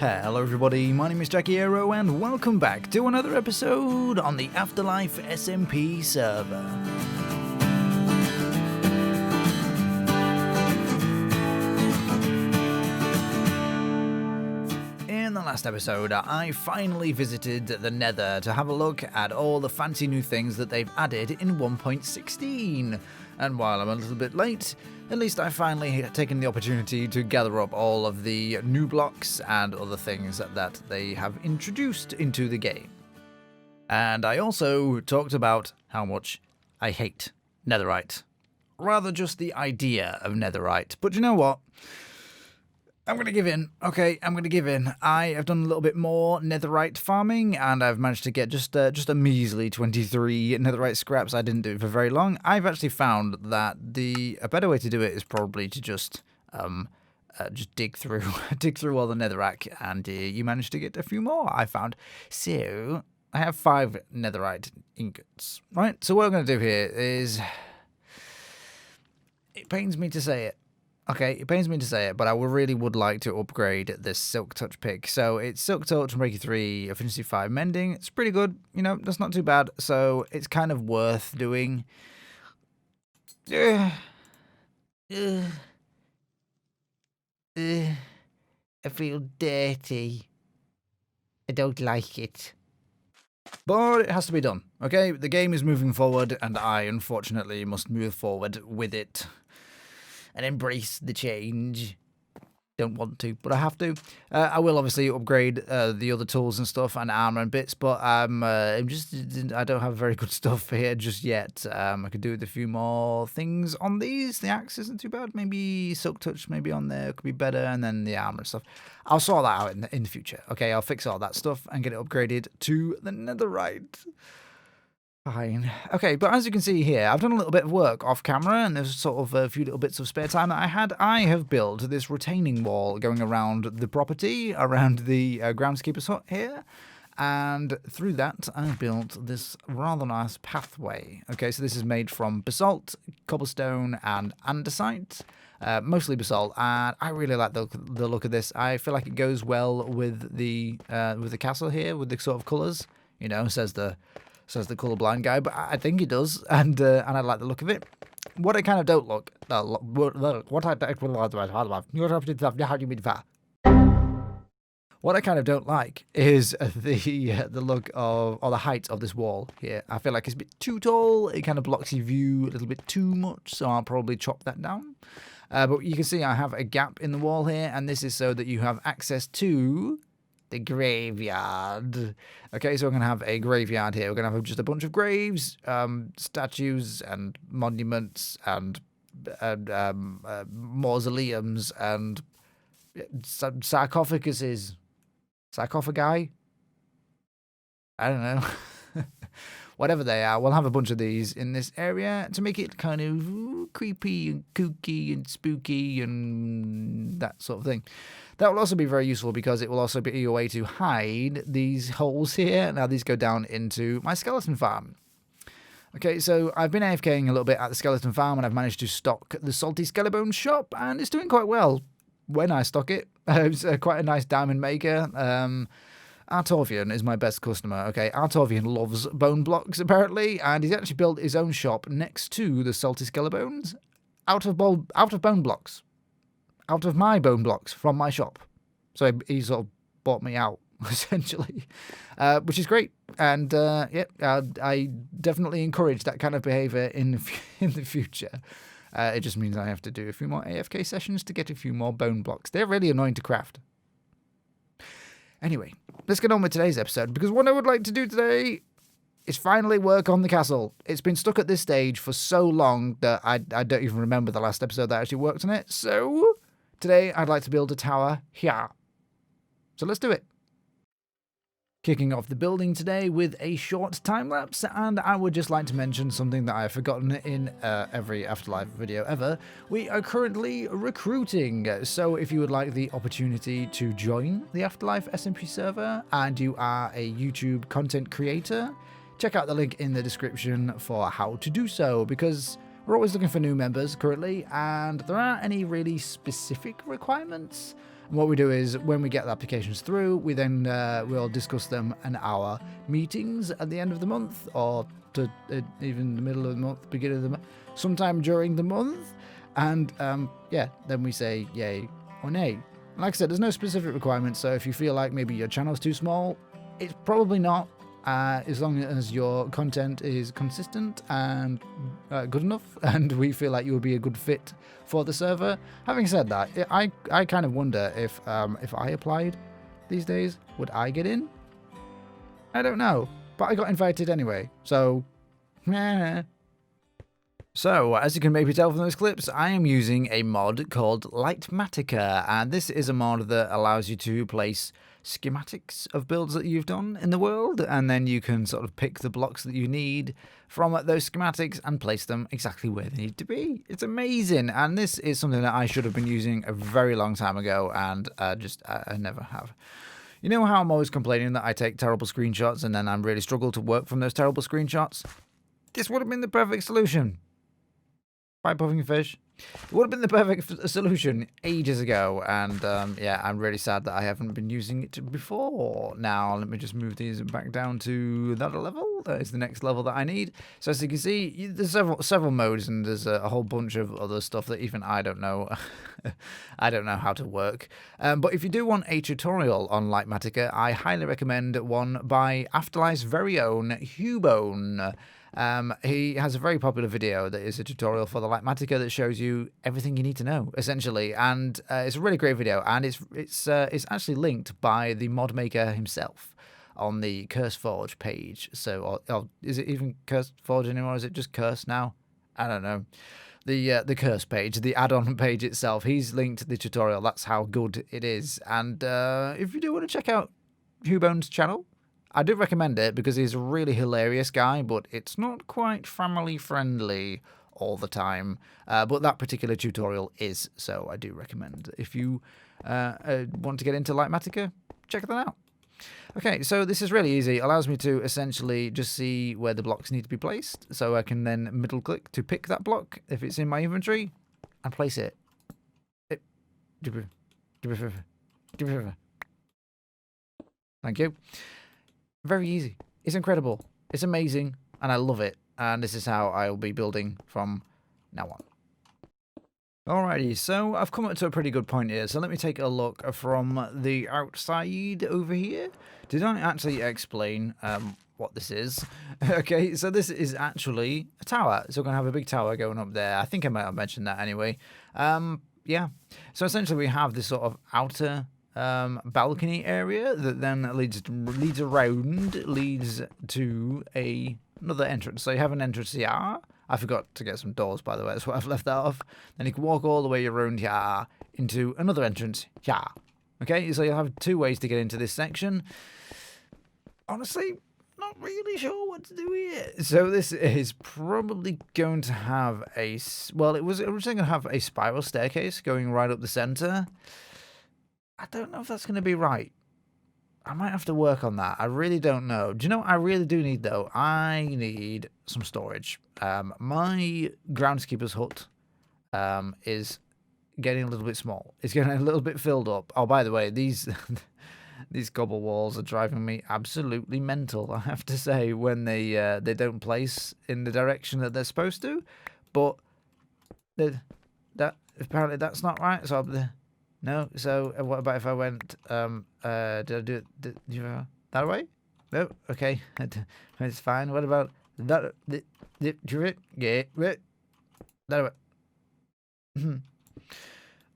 Hello everybody, my name is Jagiero and welcome back to another episode on the AfterLife SMP server. In the last episode, I finally visited the Nether to have a look at all the fancy new things that they've added in 1.16. And while I'm a little bit late, at least I finally taken the opportunity to gather up all of the new blocks and other things that they have introduced into the game. And I also talked about how much I hate Netherite. Rather just the idea of Netherite. But you know what? I'm going to give in, okay? I'm going to give in. I have done a little bit more netherite farming, and I've managed to get just a measly 23 netherite scraps. I didn't do it for very long. I've actually found that a better way to do it is probably to just dig through all the netherrack, and you manage to get a few more, I found. So, I have 5 netherite ingots, right? So what I'm going to do here is... It pains me to say it. Okay, it pains me to say it, but I really would like to upgrade this Silk Touch pick. So it's Silk Touch, Breaky 3, Efficiency 5, Mending. It's pretty good, you know, that's not too bad. So it's kind of worth doing. I feel dirty. I don't like it. But it has to be done, okay? The game is moving forward, and I, unfortunately, must move forward with it. And embrace the change. Don't want to, but I have to. I will obviously upgrade the other tools and stuff and armor and bits, but I don't have very good stuff here just yet. I could do with a few more things on these. The axe isn't too bad. Maybe Silk Touch maybe on there could be better, and then the armor and stuff. I'll sort that out in the future. Okay, I'll fix all that stuff and get it upgraded to the Netherite. Fine. Okay, but as you can see here, I've done a little bit of work off camera, and there's sort of a few little bits of spare time that I had. I have built this retaining wall going around the property, around the groundskeeper's hut here, and through that I've built this rather nice pathway. Okay, so this is made from basalt, cobblestone, and andesite. Mostly basalt, and I really like the look of this. I feel like it goes well with the castle here, with the sort of colours. You know, says the colourblind guy, but I think he does, and I like the look of it. What I kind of don't look, what I kind of don't like is the look of, or the height of this wall here. I feel like it's a bit too tall. It kind of blocks your view a little bit too much, so I'll probably chop that down. But you can see I have a gap in the wall here, and this is so that you have access to the graveyard. Okay, so we're going to have a graveyard here. We're going to have just a bunch of graves, statues and monuments and mausoleums and sarcophaguses. Sarcophagi? I don't know. Whatever they are, we'll have a bunch of these in this area to make it kind of creepy and kooky and spooky and that sort of thing. That will also be very useful because it will also be a way to hide these holes here. Now these go down into my skeleton farm. Okay, so I've been AFKing a little bit at the skeleton farm, and I've managed to stock the Salty Skelebone shop, and it's doing quite well when I stock it. It's quite a nice diamond maker. Artorvian is my best customer. Okay, Artorvian loves bone blocks apparently, and he's actually built his own shop next to the Salty Skelebones out of bone blocks. Out of my bone blocks from my shop. So he sort of bought me out, essentially, which is great. And I definitely encourage that kind of behaviour in the future. It just means I have to do a few more AFK sessions to get a few more bone blocks. They're really annoying to craft. Anyway, let's get on with today's episode, because what I would like to do today is finally work on the castle. It's been stuck at this stage for so long that I don't even remember the last episode that I actually worked on it. So today I'd like to build a tower here. So let's do it. Kicking off the building today with a short time-lapse, and I would just like to mention something that I have forgotten in every AfterLife video ever. We are currently recruiting, so if you would like the opportunity to join the AfterLife SMP server, and you are a YouTube content creator, check out the link in the description for how to do so, because we're always looking for new members currently, and there aren't any really specific requirements. What we do is when we get the applications through, we then we'll discuss them in our meetings at the end of the month, or to even the middle of the month, beginning of the month, sometime during the month, and yeah, then we say yay or nay. Like I said, there's no specific requirements, so if you feel like maybe your channel's too small, it's probably not. As long as your content is consistent and good enough, and we feel like you would be a good fit for the server. Having said that, I kind of wonder if I applied these days, would I get in? I don't know, but I got invited anyway, so meh. So, as you can maybe tell from those clips, I am using a mod called Lightmatica, and this is a mod that allows you to place schematics of builds that you've done in the world, and then you can sort of pick the blocks that you need from those schematics and place them exactly where they need to be. It's amazing, and this is something that I should have been using a very long time ago, and I never have. You know how I'm always complaining that I take terrible screenshots and then I really struggle to work from those terrible screenshots? This would have been the perfect solution. By puffing fish. It would have been the perfect solution ages ago, and yeah, I'm really sad that I haven't been using it before. Now, let me just move these back down to that level. That is the next level that I need. So as you can see, there's several modes, and there's a whole bunch of other stuff that even I don't know. I don't know how to work. But if you do want a tutorial on Lightmatica, I highly recommend one by AfterLife's very own Hubone. He has a very popular video that is a tutorial for the Lightmatica that shows you everything you need to know, essentially, and it's a really great video, and it's actually linked by the mod maker himself on the CurseForge page. So, or is it even CurseForge anymore? Is it just Curse now? I don't know. The Curse page, the add-on page itself, he's linked the tutorial. That's how good it is. And if you do want to check out Hubone's channel, I do recommend it because he's a really hilarious guy, but it's not quite family friendly all the time. But that particular tutorial is, so I do recommend. If you want to get into Lightmatica, check that out. Okay, so this is really easy. It allows me to essentially just see where the blocks need to be placed, so I can then middle click to pick that block if it's in my inventory and place it. Thank you. Very easy. It's incredible. It's amazing, and I love it. And this is how I will be building from now on. Alrighty, so I've come up to a pretty good point here. So let me take a look from the outside over here. Did I actually explain what this is? Okay, so this is actually a tower. So we're going to have a big tower going up there. I think I might have mentioned that anyway. Yeah. So essentially we have this sort of outer balcony area that then leads to another entrance. So you have an entrance here. I forgot to get some doors, by the way. That's what I've left that off. Then you can walk all the way around here into another entrance here. Okay, so you'll have two ways to get into this section. Honestly, not really sure what to do here. So this is probably going to have a... Well, it was originally going to have a spiral staircase going right up the center. I don't know if that's going to be right. I might have to work on that. I really don't know. Do you know what I really do need, though? I need some storage. My groundskeeper's hut is getting a little bit small. It's getting a little bit filled up. Oh, by the way, these these cobble walls are driving me absolutely mental, I have to say, when they don't place in the direction that they're supposed to. But apparently that's not right. So no. So what about if I went? Did I do it that way? No. Okay, it's fine. What about that? Yeah. That way.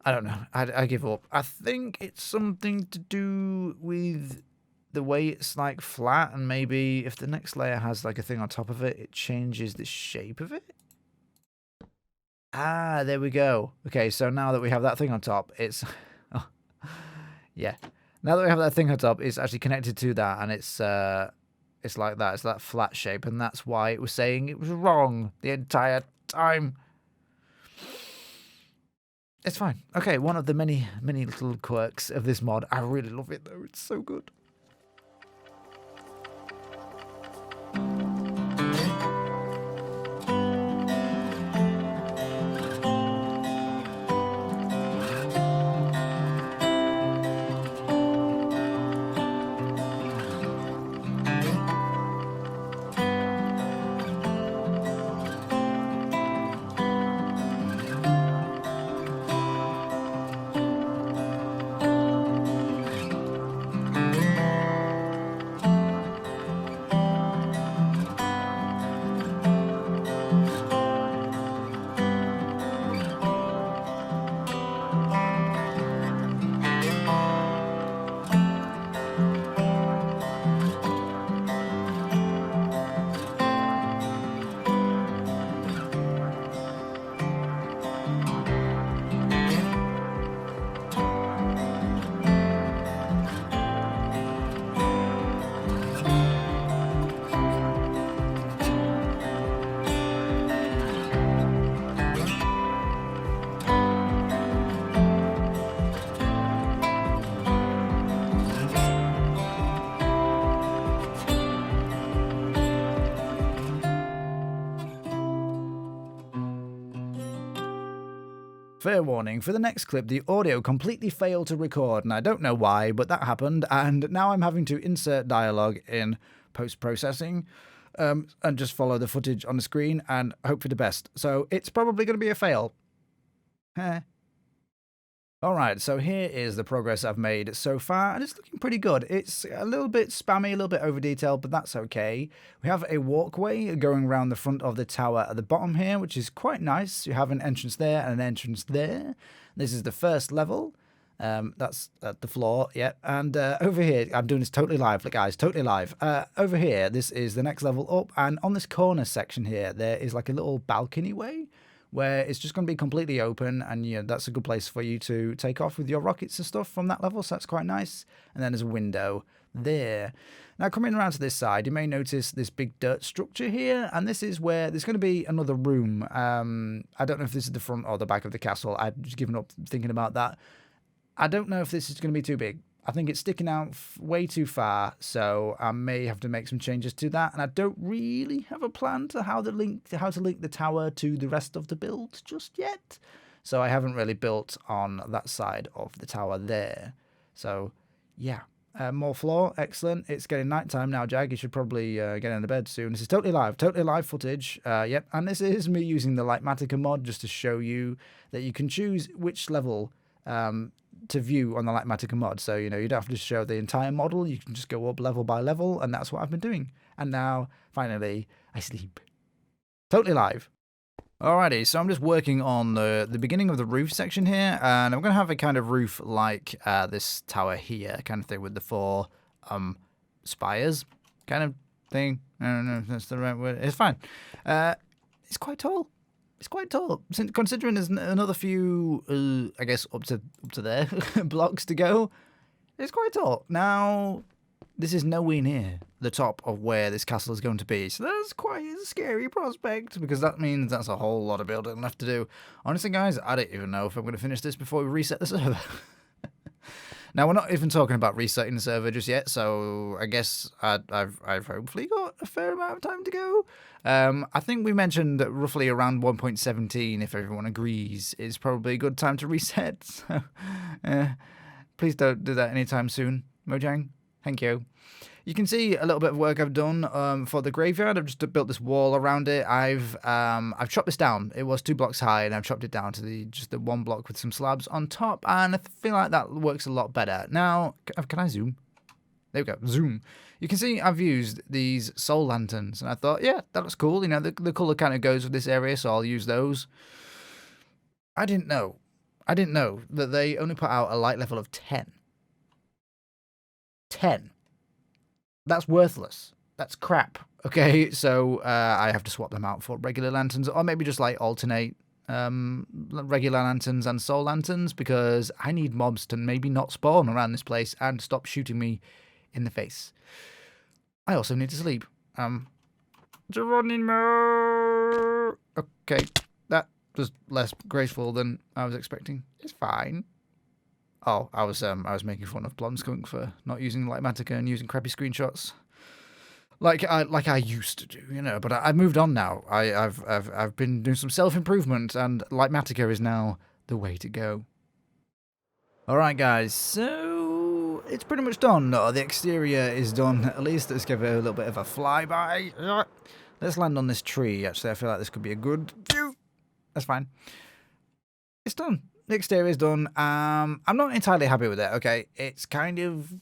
I don't know. I give up. I think it's something to do with the way it's like flat, and maybe if the next layer has like a thing on top of it, it changes the shape of it. Ah, there we go. Okay, so now that we have that thing on top, it's... Oh, yeah. Now that we have that thing on top, it's actually connected to that, and it's like that. It's that flat shape, and that's why it was saying it was wrong the entire time. It's fine. Okay, one of the many, many little quirks of this mod. I really love it, though. It's so good. Fair warning, for the next clip, the audio completely failed to record, and I don't know why, but that happened, and now I'm having to insert dialogue in post-processing, and just follow the footage on the screen, and hope for the best. So it's probably going to be a fail. Heh. Alright, so here is the progress I've made so far, and it's looking pretty good. It's a little bit spammy, a little bit over-detailed, but that's okay. We have a walkway going around the front of the tower at the bottom here, which is quite nice. You have an entrance there and an entrance there. This is the first level. That's at the floor, yeah. And over here, I'm doing this totally live, look guys, totally live. Over here, this is the next level up, and on this corner section here, there is like a little balcony way, where it's just going to be completely open, and yeah, that's a good place for you to take off with your rockets and stuff from that level, so that's quite nice. And then there's a window there. Now, coming around to this side, you may notice this big dirt structure here, and this is where there's going to be another room. I don't know if this is the front or the back of the castle. I've just given up thinking about that. I don't know if this is going to be too big. I think it's sticking out way too far, so I may have to make some changes to that. And I don't really have a plan to how to link the tower to the rest of the build just yet. So I haven't really built on that side of the tower there. So yeah, more floor, excellent. It's getting nighttime now, Jag. You should probably get into bed soon. This is totally live footage. Yep, and this is me using the Lightmatica mod just to show you that you can choose which level to view on the Lightmatica mod. So, you know, you don't have to show the entire model. You can just go up level by level, and that's what I've been doing. And now, finally, I sleep. Totally live. Alrighty, so I'm just working on the beginning of the roof section here, and I'm going to have a kind of roof like this tower here, kind of thing with the 4 spires kind of thing. I don't know if that's the right word. It's fine. It's quite tall. It's quite tall, considering there's another few, I guess, up to there, blocks to go. It's quite tall. Now, this is nowhere near the top of where this castle is going to be, so that's quite a scary prospect, because that means that's a whole lot of building left to do. Honestly, guys, I don't even know if I'm going to finish this before we reset the server. Now, we're not even talking about resetting the server just yet, so I guess I've hopefully got a fair amount of time to go. I think we mentioned that roughly around 1.17, if everyone agrees, is probably a good time to reset. So, please don't do that anytime soon, Mojang. Thank you. You can see a little bit of work I've done for the graveyard. I've just built this wall around it. I've chopped this down. It was 2 blocks high, and I've chopped it down to just the 1 block with some slabs on top, and I feel like that works a lot better. Now, can I zoom? There we go, zoom. You can see I've used these soul lanterns, and I thought, yeah, that looks cool. You know, the colour kind of goes with this area, so I'll use those. I didn't know that they only put out a light level of 10. 10. That's worthless. That's crap. Okay, so I have to swap them out for regular lanterns, or maybe just like alternate regular lanterns and soul lanterns, because I need mobs to maybe not spawn around this place and stop shooting me in the face. I also need to sleep. Geronimo. Okay, that was less graceful than I was expecting. It's fine. Oh, I was making fun of Blonde Skunk for not using Lightmatica and using crappy screenshots, like I used to do, you know. But I've moved on now. I've been doing some self-improvement, and Lightmatica is now the way to go. All right, guys. So it's pretty much done. The exterior is done. At least let's give it a little bit of a flyby. Let's land on this tree. Actually, I feel like this could be a good view. That's fine. It's done. The exterior is done. I'm not entirely happy with it, okay? It's kind of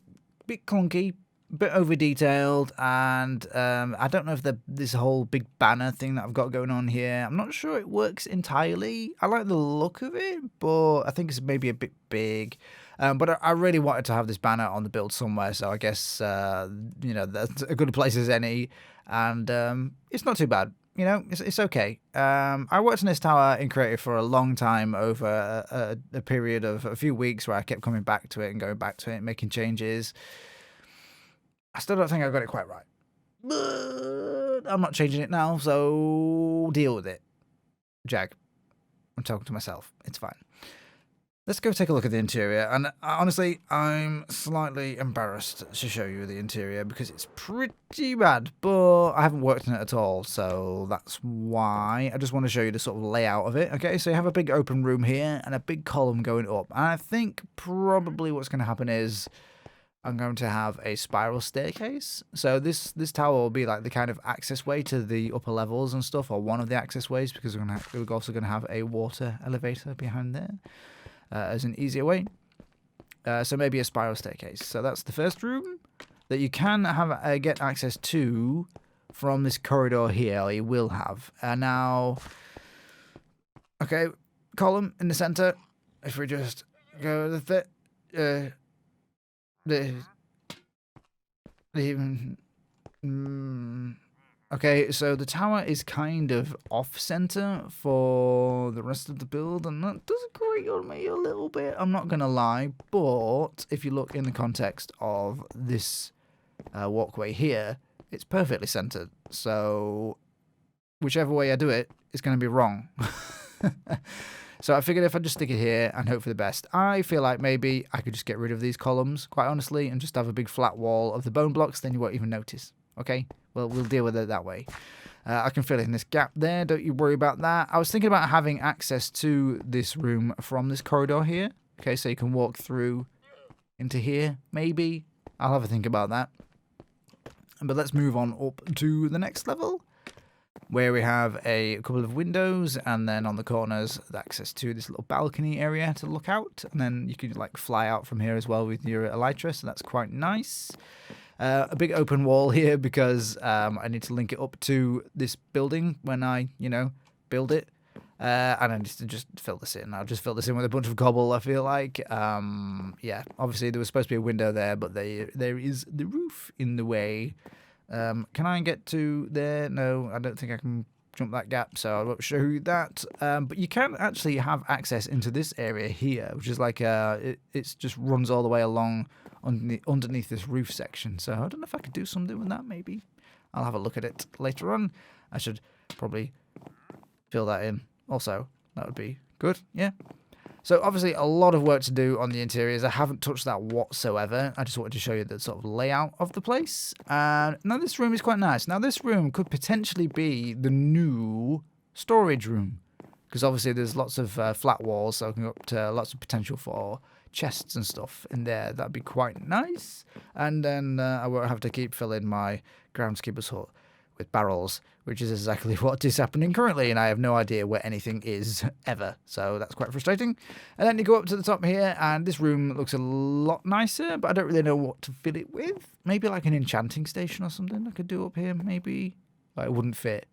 a bit clunky, a bit over-detailed, and I don't know if this whole big banner thing that I've got going on here, I'm not sure it works entirely. I like the look of it, but I think it's maybe a bit big. But I really wanted to have this banner on the build somewhere, so I guess, you know, that's a good place as any, and it's not too bad. You know, it's okay. I worked on this tower in creative for a long time, over a period of a few weeks, where I kept coming back to it and going back to it, making changes. I still don't think I got it quite right, but I'm not changing it now, so deal with it. Jag, I'm talking to myself. It's fine. Let's go take a look at the interior, and honestly, I'm slightly embarrassed to show you the interior because it's pretty bad, but I haven't worked on it at all, so that's why. I just want to show you the sort of layout of it, okay? So you have a big open room here and a big column going up, and I think probably what's going to happen is I'm going to have a spiral staircase. So this tower will be like the kind of access way to the upper levels and stuff, or one of the access ways, because we're also going to have a water elevator behind there. As an easier way. So maybe a spiral staircase. So that's the first room that you can have get access to from this corridor here, or you will have. Now, okay, column in the center. If we just go with okay, so the tower is kind of off-center for the rest of the build, and that does grate on me a little bit, I'm not going to lie, but if you look in the context of this walkway here, it's perfectly centered, so whichever way I do it, it's going to be wrong. So I figured if I just stick it here and hope for the best, I feel like maybe I could just get rid of these columns, quite honestly, and just have a big flat wall of the bone blocks, then you won't even notice, okay? Well, we'll deal with it that way. I can fill in this gap there. Don't you worry about that. I was thinking about having access to this room from this corridor here. Okay, so you can walk through into here, maybe. I'll have a think about that. But let's move on up to the next level, where we have a couple of windows, and then on the corners, access to this little balcony area to look out. And then you can like fly out from here as well with your elytra, so that's quite nice. A big open wall here because I need to link it up to this building when I, build it. And I need to just fill this in. I'll just fill this in with a bunch of cobble, I feel like. Yeah, obviously there was supposed to be a window there, but there is the roof in the way. Can I get to there? No, I don't think I can jump that gap, so I won't show you that. But you can actually have access into this area here, which is like, it just runs all the way along underneath this roof section. So I don't know if I could do something with that, maybe. I'll have a look at it later on. I should probably fill that in also. That would be good, yeah. So obviously a lot of work to do on the interiors. I haven't touched that whatsoever. I just wanted to show you the sort of layout of the place. Now this room is quite nice. Now this room could potentially be the new storage room, because obviously there's lots of flat walls, so I can go up to lots of potential for chests and stuff in there. That'd be quite nice. And then I won't have to keep filling my groundskeeper's hut with barrels, which is exactly what is happening currently, and I have no idea where anything is ever, so that's quite frustrating. And then you go up to the top here, and this room looks a lot nicer, but I don't really know what to fill it with. Maybe like an enchanting station or something I could do up here, maybe. But it wouldn't fit.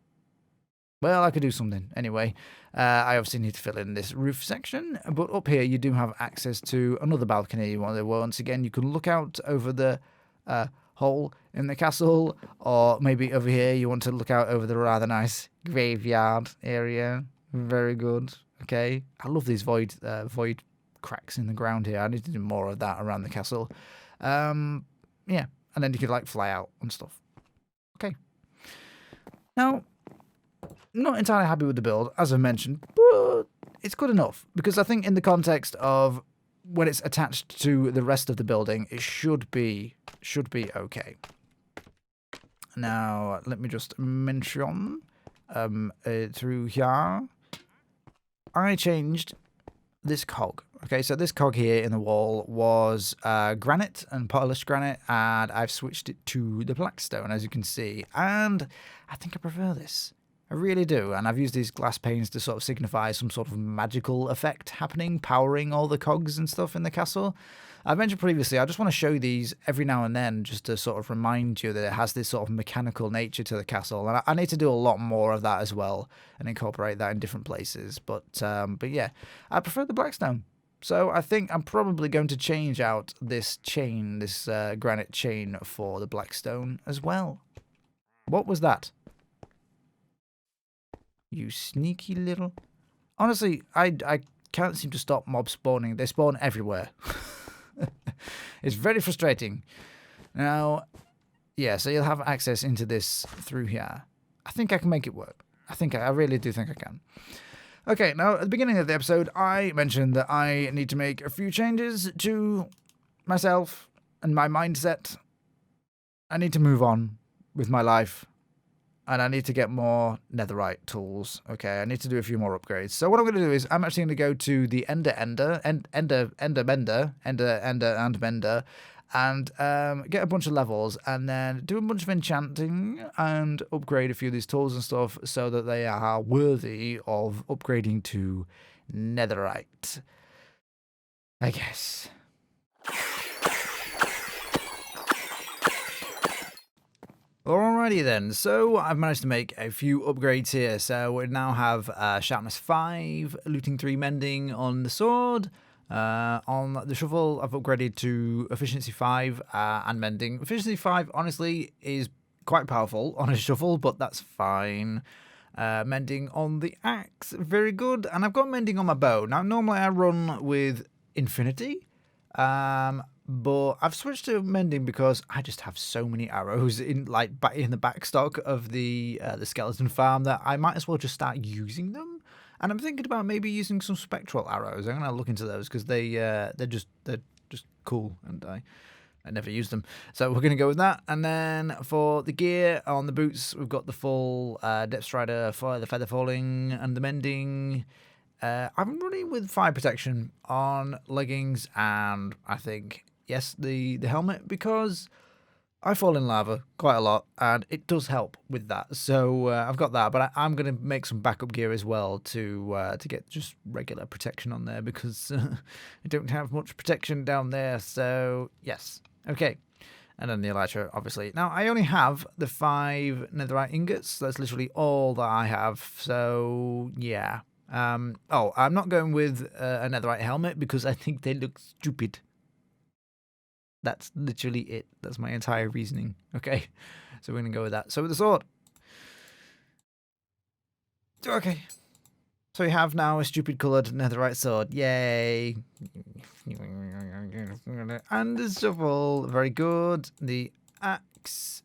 Well, I could do something. Anyway, I obviously need to fill in this roof section, but up here you do have access to another balcony. Once again, you can look out over the hole in the castle, or maybe over here you want to look out over the rather nice graveyard area. Very good. Okay, I love these void cracks in the ground here. I need to do more of that around the castle. Yeah, and then you could like fly out and stuff. Okay. Now, not entirely happy with the build, as I mentioned, but it's good enough, because I think in the context of when it's attached to the rest of the building, it should be okay. Now, let me just mention through here, I changed this cog. Okay, so this cog here in the wall was granite and polished granite, and I've switched it to the blackstone, as you can see, and I think I prefer this. I really do, and I've used these glass panes to sort of signify some sort of magical effect happening, powering all the cogs and stuff in the castle. I mentioned previously, I just want to show these every now and then just to sort of remind you that it has this sort of mechanical nature to the castle, and I need to do a lot more of that as well and incorporate that in different places. But yeah, I prefer the blackstone. So I think I'm probably going to change out this chain, this granite chain, for the blackstone as well. What was that? You sneaky little... Honestly, I can't seem to stop mobs spawning. They spawn everywhere. It's very frustrating. Now, yeah, so you'll have access into this through here. I think I can make it work. I really do think I can. Okay, now at the beginning of the episode, I mentioned that I need to make a few changes to myself and my mindset. I need to move on with my life. And I need to get more netherite tools. Okay, I need to do a few more upgrades. So what I'm going to do is I'm actually going to go to the Ender and Mender, and get a bunch of levels, and then do a bunch of enchanting and upgrade a few of these tools and stuff so that they are worthy of upgrading to netherite. I guess. Alrighty then, so I've managed to make a few upgrades here. So we now have sharpness 5, looting 3, mending on the sword. On the shovel, I've upgraded to efficiency 5 and mending. Efficiency 5, honestly, is quite powerful on a shovel, but that's fine. Mending on the axe, very good. And I've got mending on my bow. Now, normally I run with infinity. But I've switched to mending because I just have so many arrows in the backstock of the skeleton farm that I might as well just start using them. And I'm thinking about maybe using some spectral arrows. I'm gonna look into those because they're just cool, and I never use them. So we're gonna go with that. And then for the gear on the boots, we've got the full depth strider for the feather falling and the mending. I'm running with fire protection on leggings and I think, yes, the helmet, because I fall in lava quite a lot and it does help with that. So I've got that, but I'm going to make some backup gear as well to get just regular protection on there because I don't have much protection down there. So, yes. Okay. And then the elytra, obviously. Now, I only have the 5 netherite ingots. That's literally all that I have. So, yeah. I'm not going with a netherite helmet because I think they look stupid. That's literally it. That's my entire reasoning. Okay, so we're going to go with that. So with the sword. Okay. So we have now a stupid coloured netherite sword. Yay. And the shovel. Very good. The axe.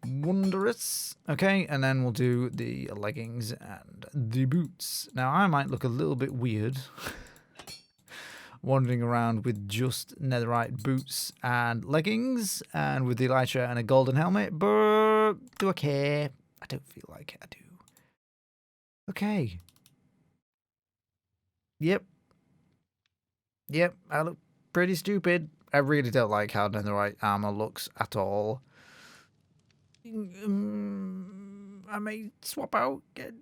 Wondrous. Okay, and then we'll do the leggings and the boots. Now, I might look a little bit weird wandering around with just netherite boots and leggings and with the elytra and a golden helmet, but do I care? I don't feel like I do. Okay. Yep, I look pretty stupid. I really don't like how netherite armor looks at all. I may swap out, get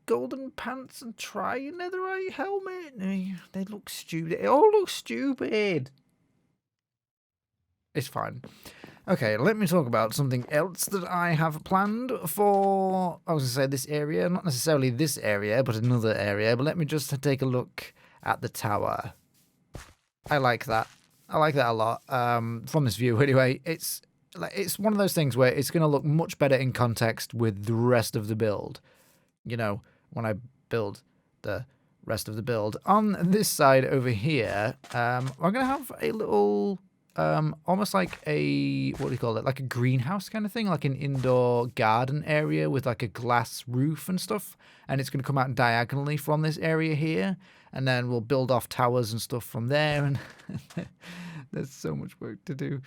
golden pants and try a netherite helmet. They look stupid. It all looks stupid. It's fine. Okay, let me talk about something else that I have planned for, I was going to say this area, not necessarily this area, but another area, but let me just take a look at the tower. I like that. I like that a lot, from this view anyway. It's one of those things where it's going to look much better in context with the rest of the build. You know, when I build the rest of the build. On this side over here, I'm going to have a little, almost like a, what do you call it? Like a greenhouse kind of thing, like an indoor garden area with like a glass roof and stuff. And it's going to come out diagonally from this area here. And then we'll build off towers and stuff from there. And there's so much work to do.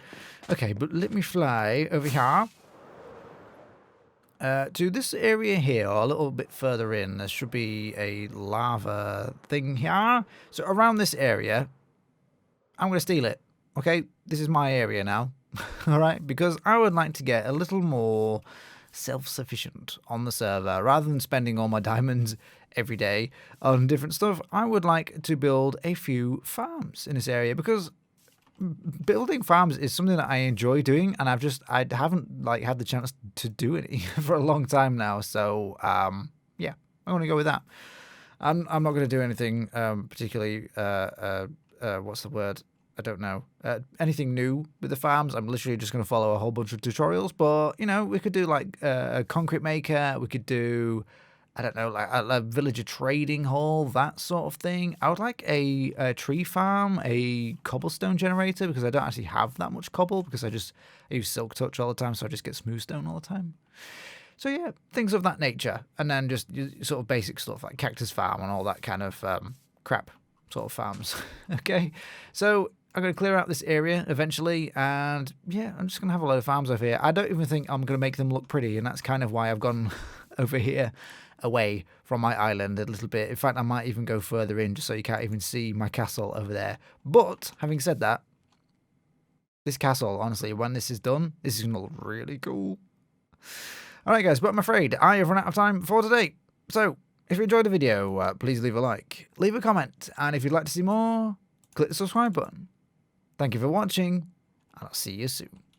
Okay, but let me fly over here. To this area here, a little bit further in, there should be a lava thing here. So around this area, I'm going to steal it. Okay, this is my area now. All right, because I would like to get a little more self-sufficient on the server. Rather than spending all my diamonds every day on different stuff, I would like to build a few farms in this area because building farms is something that I enjoy doing, and I haven't like had the chance to do any for a long time now. So yeah, I'm gonna go with that. I'm not gonna do anything particularly what's the word? I don't know. Anything new with the farms. I'm literally just gonna follow a whole bunch of tutorials. But you know, we could do like a concrete maker. We could do, I don't know, like a villager trading hall, that sort of thing. I would like a tree farm, a cobblestone generator, because I don't actually have that much cobble, because I use silk touch all the time, so I just get smooth stone all the time. So yeah, things of that nature. And then just sort of basic stuff like cactus farm and all that kind of crap sort of farms. Okay, so I'm going to clear out this area eventually, and yeah, I'm just going to have a load of farms over here. I don't even think I'm going to make them look pretty, and that's kind of why I've gone over here away from my island a little bit. In fact, I might even go further in just so you can't even see my castle over there. But having said that, this castle, honestly, when this is done, this is going to look really cool. Alright guys, but I'm afraid I have run out of time for today. So, if you enjoyed the video, please leave a like, leave a comment, and if you'd like to see more, click the subscribe button. Thank you for watching, and I'll see you soon.